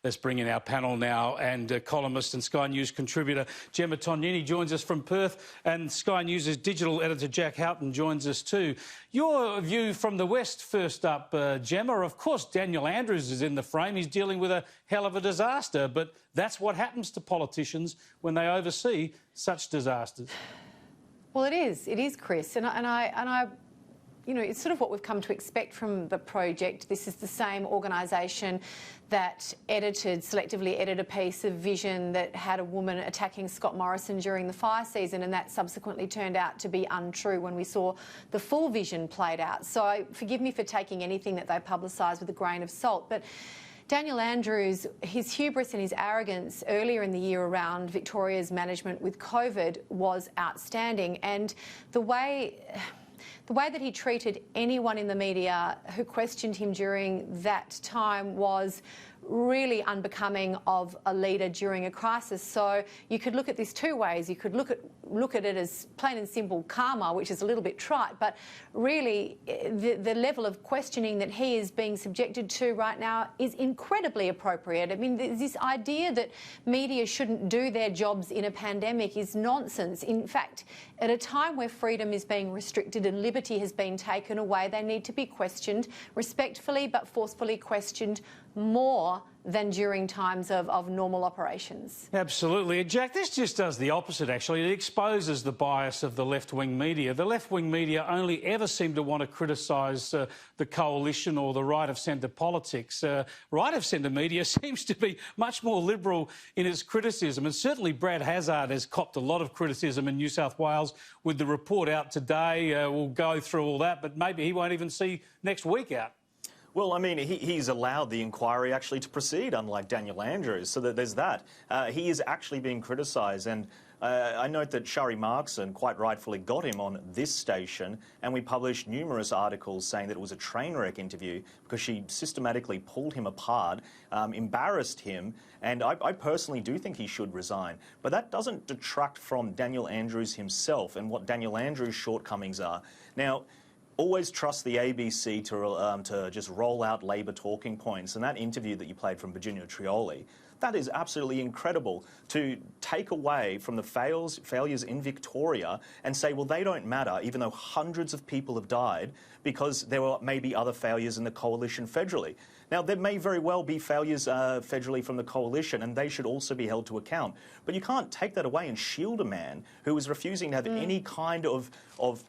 Let's bring in our panel now, and columnist and Sky News contributor Gemma Tognini joins us from Perth, and Sky News' digital editor Jack Houghton joins us too. Your view from the West first up, Gemma. Of course, Daniel Andrews is in the frame. He's dealing with a hell of a disaster, but that's what happens to politicians when they oversee such disasters. Well, it is, Chris, and I, you know, it's sort of what we've come to expect from the project. This is the same organisation that selectively edited a piece of Vision that had a woman attacking Scott Morrison during the fire season, and that subsequently turned out to be untrue when we saw the full Vision played out. So forgive me for taking anything that they publicised with a grain of salt, but Daniel Andrews, his hubris and his arrogance earlier in the year around Victoria's management with COVID was outstanding, and the way that he treated anyone in the media who questioned him during that time was really unbecoming of a leader during a crisis. So you could look at this two ways. You could look at it as plain and simple karma, which is a little bit trite, but really the level of questioning that he is being subjected to right now is incredibly appropriate. I mean, this idea that media shouldn't do their jobs in a pandemic is nonsense. In fact, at a time where freedom is being restricted and liberty has been taken away, they need to be questioned respectfully but forcefully questioned more than during times of normal operations. Absolutely. Jack, this just does the opposite, actually. It exposes the bias of the left-wing media. The left-wing media only ever seem to want to criticise the coalition or the right-of-centre politics. Right-of-centre media seems to be much more liberal in its criticism, and certainly Brad Hazzard has copped a lot of criticism in New South Wales with the report out today. We'll go through all that, but maybe he won't even see next week out. Well, I mean, he's allowed the inquiry actually to proceed, unlike Daniel Andrews, so that there's that. He is actually being criticised, and I note that Shari Markson quite rightfully got him on this station, and we published numerous articles saying that it was a train wreck interview because she systematically pulled him apart, embarrassed him, and I personally do think he should resign. But that doesn't detract from Daniel Andrews himself and what Daniel Andrews' shortcomings are. Now, always trust the ABC to just roll out Labor talking points. And that interview that you played from Virginia Trioli, that is absolutely incredible, to take away from the failures in Victoria and say, well, they don't matter, even though hundreds of people have died, because there were maybe other failures in the coalition federally. Now, there may very well be failures federally from the coalition, and they should also be held to account. But you can't take that away and shield a man who is refusing to have any kind of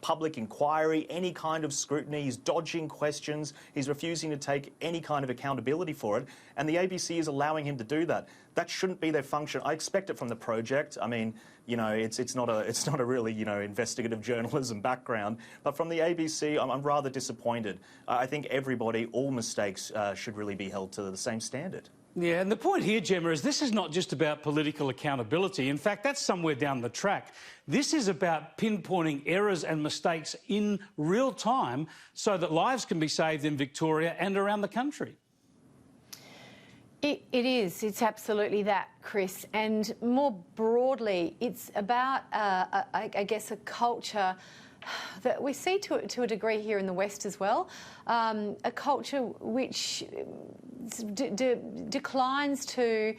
public inquiry, any kind of scrutiny. He's dodging questions. He's refusing to take any kind of accountability for it. And the ABC is allowing him to do that. That shouldn't be their function. I expect it from the project. I mean, you know, it's not a really, you know, investigative journalism background. But from the ABC, I'm rather disappointed. I think everybody, all mistakes should really be held to the same standard. Yeah, and the point here, Gemma, is this is not just about political accountability. In fact, that's somewhere down the track. This is about pinpointing errors and mistakes in real time so that lives can be saved in Victoria and around the country. It is. It's absolutely that, Chris. And more broadly, it's about, I guess, a culture that we see to a degree here in the West as well, a culture which declines to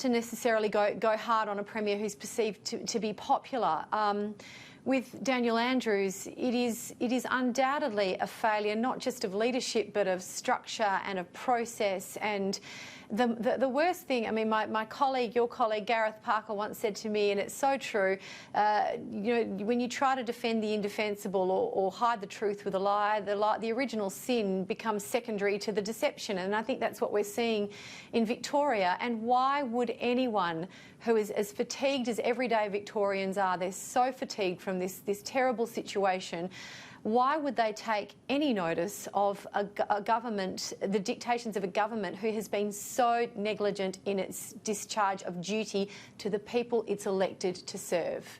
necessarily go hard on a premier who's perceived to be popular. With Daniel Andrews, it is undoubtedly a failure not just of leadership but of structure and of process. And the worst thing, I mean, my colleague, your colleague Gareth Parker once said to me, and it's so true, you know, when you try to defend the indefensible or hide the truth with a lie, the original sin becomes secondary to the deception. And I think that's what we're seeing in Victoria. And why would anyone who is as fatigued as everyday Victorians are, they're so fatigued from this terrible situation, why would they take any notice of a government, the dictations of a government who has been so negligent in its discharge of duty to the people it's elected to serve?